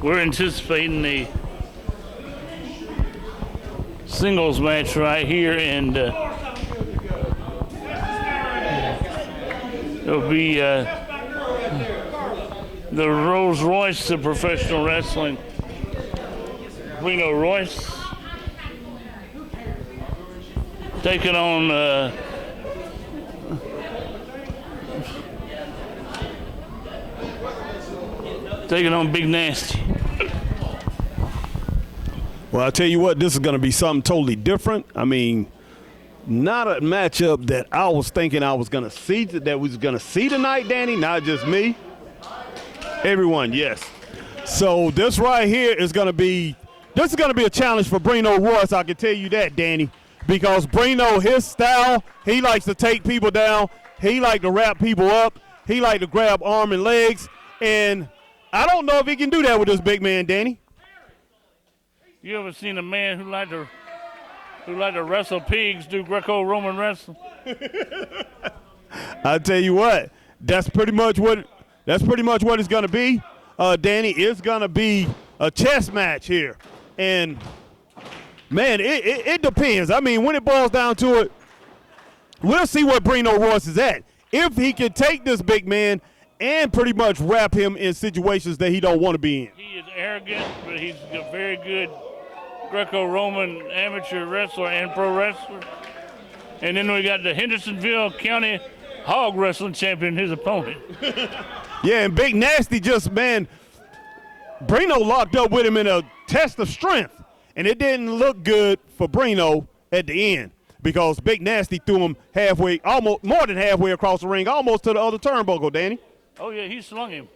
We're anticipating a singles match right here, and it'll be the Rolls Royce of professional wrestling, Brino Royce, taking on Big Nasty. Well, I'll tell you what, this is going to be something totally different. I mean, not a matchup that I was thinking I was going to see, that we was going to see tonight, Danny, not just me. Everyone, yes. So this right here is going to be a challenge for Brino Royce, I can tell you that, Danny, because Brino, his style, he likes to take people down. He likes to wrap people up. He likes to grab arm and legs, and I don't know if he can do that with this big man, Danny. You ever seen a man who like to wrestle pigs do Greco-Roman wrestling? I tell you what, that's pretty much what it's gonna be. Danny, it's gonna be a chess match here, and man, it depends. I mean, when it boils down to it, we'll see what Brino Royce is at. If he can take this big man and pretty much wrap him in situations that he don't want to be in. He is arrogant, but he's a very good Greco-Roman amateur wrestler and pro wrestler. And then we got the Hendersonville County hog wrestling champion, his opponent. Yeah, and Big Nasty Brino locked up with him in a test of strength. And it didn't look good for Brino at the end because Big Nasty threw him halfway, almost more than halfway across the ring, almost to the other turnbuckle, Danny. Oh, yeah, he slung him.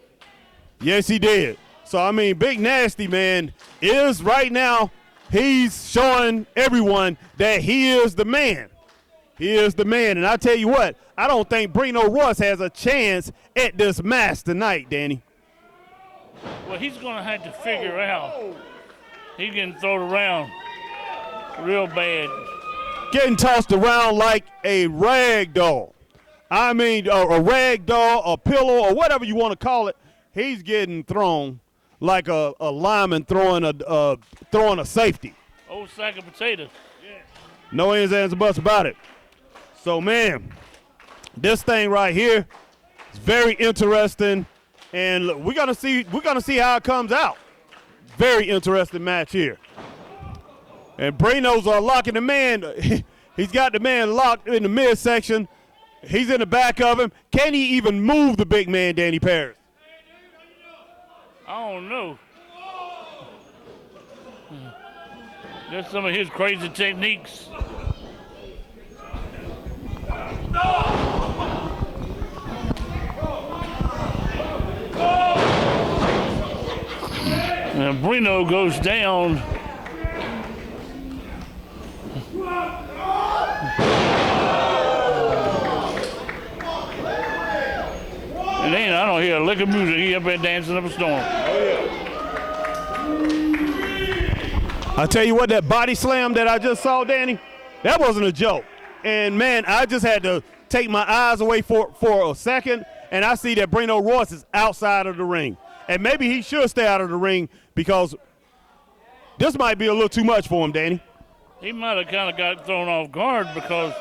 Yes, he did. So, I mean, Big Nasty, man, is right now, he's showing everyone that he is the man. He is the man. And I tell you what, I don't think Brino Royce has a chance at this match tonight, Danny. Well, he's going to have to figure out. He's getting thrown around real bad. Getting tossed around like a rag doll. I mean, a rag doll, a pillow, or whatever you want to call it. He's getting thrown like a lineman throwing a safety. Old sack of potatoes. Yeah. No ands, ands, or buts about it. So, man, this thing right here is very interesting, and look, we're gonna see how it comes out. Very interesting match here. And Brino's locking the man. He's got the man locked in the midsection. He's in the back of him. Can he even move the big man, Danny Paris? I don't know. That's some of his crazy techniques. And Brino goes down. And then I don't hear a lick of music. He up there dancing up a storm. I tell you what, that body slam that I just saw, Danny, that wasn't a joke. And, man, I just had to take my eyes away for a second, and I see that Brino Royce is outside of the ring. And maybe he should stay out of the ring because this might be a little too much for him, Danny. He might have kind of got thrown off guard because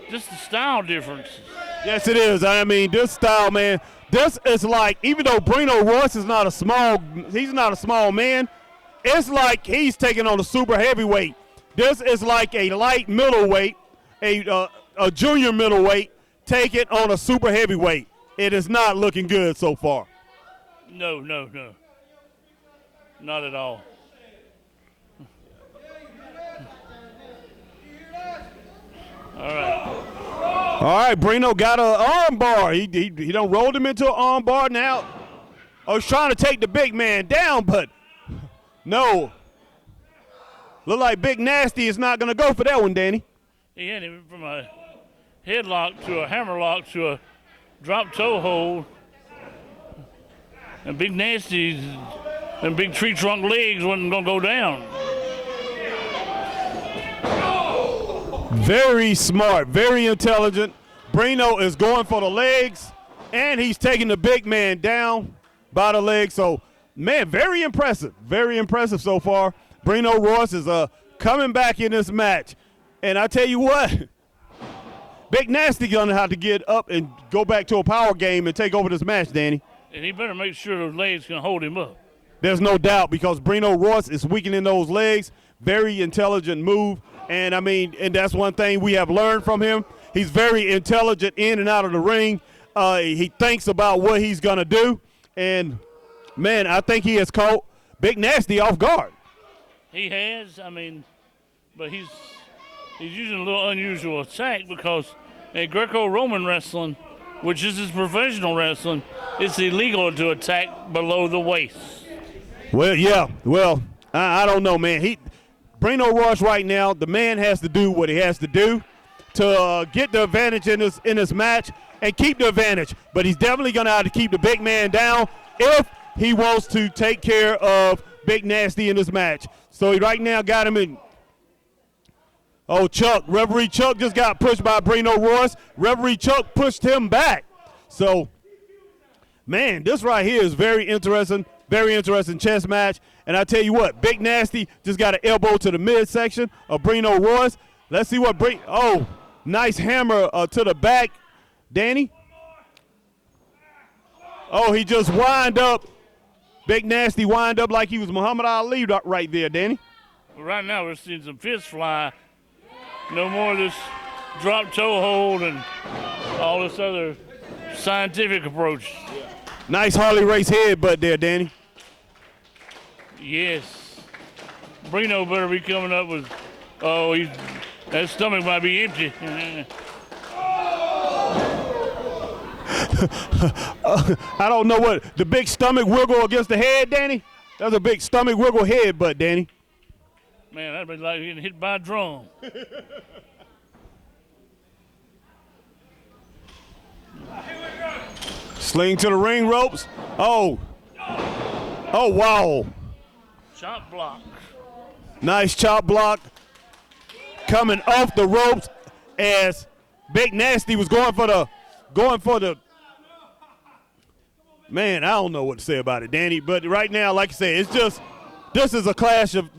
just the style differences. Yes, it is. I mean, this style, man, this is like, even though Brino Royce is not a small man, it's like he's taking on a super heavyweight. This is like a light middleweight, a junior middleweight, taking on a super heavyweight. It is not looking good so far. No. Not at all. All right, Brino got an arm bar. He done rolled him into an arm bar now. Oh, he's trying to take the big man down, but no. Look like Big Nasty is not going to go for that one, Danny. He hit him from a headlock to a hammerlock to a drop toe hold. And Big Nasty's and big tree trunk legs wasn't going to go down. Very smart, very intelligent. Brino is going for the legs, and he's taking the big man down by the legs. So man, very impressive so far. Brino Royce is coming back in this match. And I tell you what, Big Nasty gonna have to get up and go back to a power game and take over this match, Danny. And he better make sure those legs can hold him up. There's no doubt, because Brino Royce is weakening those legs. Very intelligent move. And, I mean, and that's one thing we have learned from him. He's very intelligent in and out of the ring. He thinks about what he's going to do. And, man, I think he has caught Big Nasty off guard. He has, I mean, but he's using a little unusual attack, because in Greco-Roman wrestling, which is his professional wrestling, it's illegal to attack below the waist. Well, yeah. Well, I don't know, man. Brino Royce right now, the man has to do what he has to do to get the advantage in this match and keep the advantage. But he's definitely going to have to keep the big man down if he wants to take care of Big Nasty in this match. So he right now got him in. Oh, Chuck. Referee Chuck just got pushed by Brino Royce. Referee Chuck pushed him back. So, man, this right here is very interesting chess match. And I tell you what, Big Nasty just got an elbow to the midsection of Brino Royce. Let's see what oh, nice hammer to the back, Danny. Oh, he just wind up. Big Nasty wind up like he was Muhammad Ali right there, Danny. Well, right now we're seeing some fists fly. No more of this drop toe hold and all this other scientific approach. Nice Harley Race headbutt there, Danny. Yes. Brino better be coming up with, that stomach might be empty. I don't know what, the big stomach wiggle against the head, Danny? That's a big stomach wiggle headbutt, Danny. Man, that'd be like getting hit by a drum. Sling to the ring ropes. Oh, wow. Chop block. Nice chop block coming off the ropes as Big Nasty was going for the. Man, I don't know what to say about it, Danny. But right now, like I said, it's just this is a clash of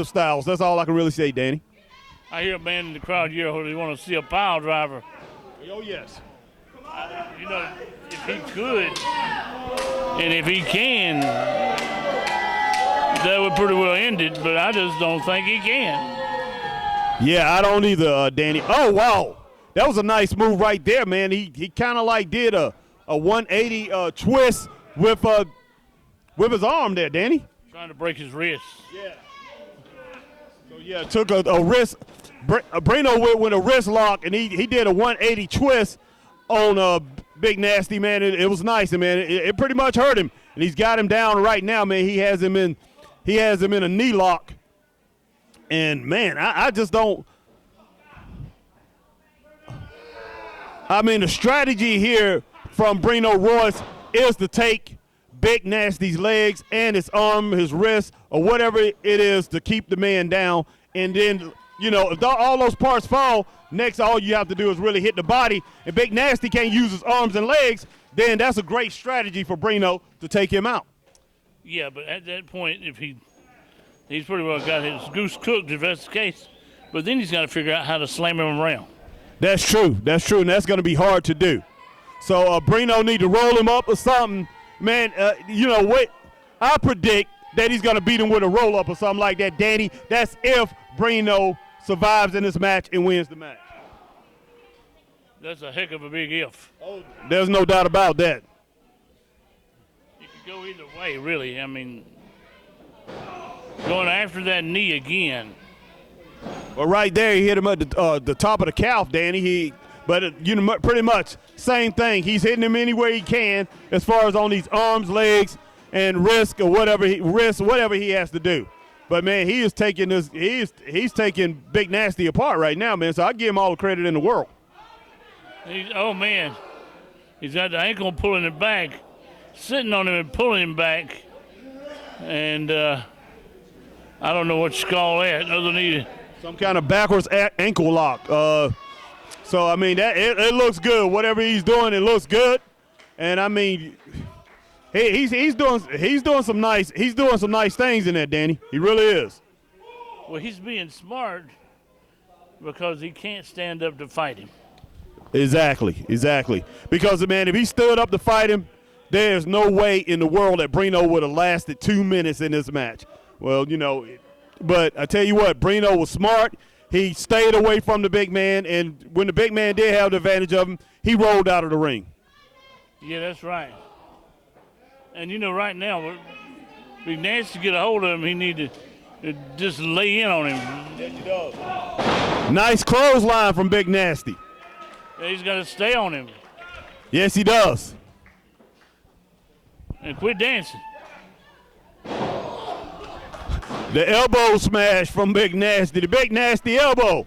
styles. That's all I can really say, Danny. I hear a man in the crowd here who they want to see a pile driver. Oh yes. If he could, and if he can, that would pretty well end it, but I just don't think he can. Yeah, I don't either, Danny. Oh, wow. That was a nice move right there, man. He kind of like did a 180 twist with his arm there, Danny. Trying to break his wrist. Yeah. So, yeah, took a wrist. Brino went with a wrist lock, and he did a 180 twist on Big Nasty, man. It was nice, man. It pretty much hurt him, and he's got him down right now, man. He has him in a knee lock, and man, I just don't. I mean, the strategy here from Brino Royce is to take Big Nasty's legs and his arm, his wrist, or whatever it is to keep the man down, and then if all those parts fall. Next, all you have to do is really hit the body. If Big Nasty can't use his arms and legs, then that's a great strategy for Brino to take him out. Yeah, but at that point, if he's pretty well got his goose cooked if that's the case. But then he's got to figure out how to slam him around. That's true, and that's going to be hard to do. So Brino need to roll him up or something. Man, what? I predict that he's going to beat him with a roll-up or something like that, Danny. That's if Brino survives in this match and wins the match. That's a heck of a big if. Oh, there's no doubt about that. You could go either way, really. I mean, going after that knee again. Well, right there, he hit him at the top of the calf, Danny. Pretty much same thing. He's hitting him anywhere he can as far as on these arms, legs, and wrist or whatever he has to do. But man, he is taking this. He's taking Big Nasty apart right now, man. So I give him all the credit in the world. Oh man, he's got the ankle pulling it back, sitting on him and pulling him back, and I don't know what you call that other than some kind of backwards ankle lock. So I mean that it looks good. Whatever he's doing, it looks good. And I mean, He's doing some nice things in there, Danny. He really is. Well, he's being smart because he can't stand up to fight him. Exactly. Because, man, if he stood up to fight him, there's no way in the world that Brino would have lasted 2 minutes in this match. Well, but I tell you what, Brino was smart. He stayed away from the big man, and when the big man did have the advantage of him, he rolled out of the ring. Yeah, that's right. And, right now, if Nance to get a hold of him, he need to just lay in on him. Yes, he does. Nice clothesline from Big Nasty. Yeah, he's got to stay on him. Yes, he does. And quit dancing. The elbow smash from Big Nasty. The Big Nasty elbow.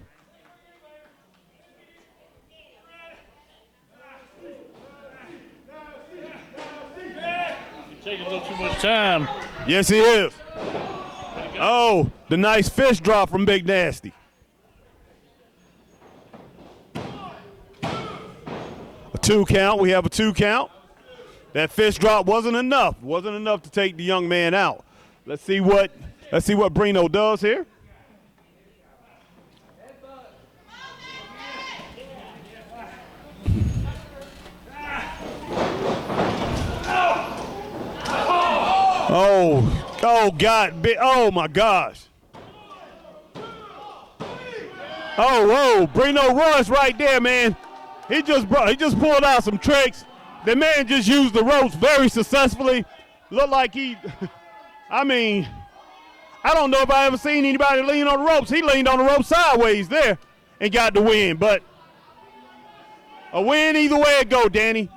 He's taking a little too much time. Yes, he is. Oh, the nice fish drop from Big Nasty. A 2 count. We have a 2 count. That fish drop wasn't enough. Wasn't enough to take the young man out. Let's see what Brino does here. Oh God. Oh my gosh. Oh, whoa, Brino Royce right there, man. He just pulled out some tricks. The man just used the ropes very successfully. Looked like I don't know if I ever seen anybody lean on the ropes. He leaned on the ropes sideways there and got the win. But a win either way it go, Danny.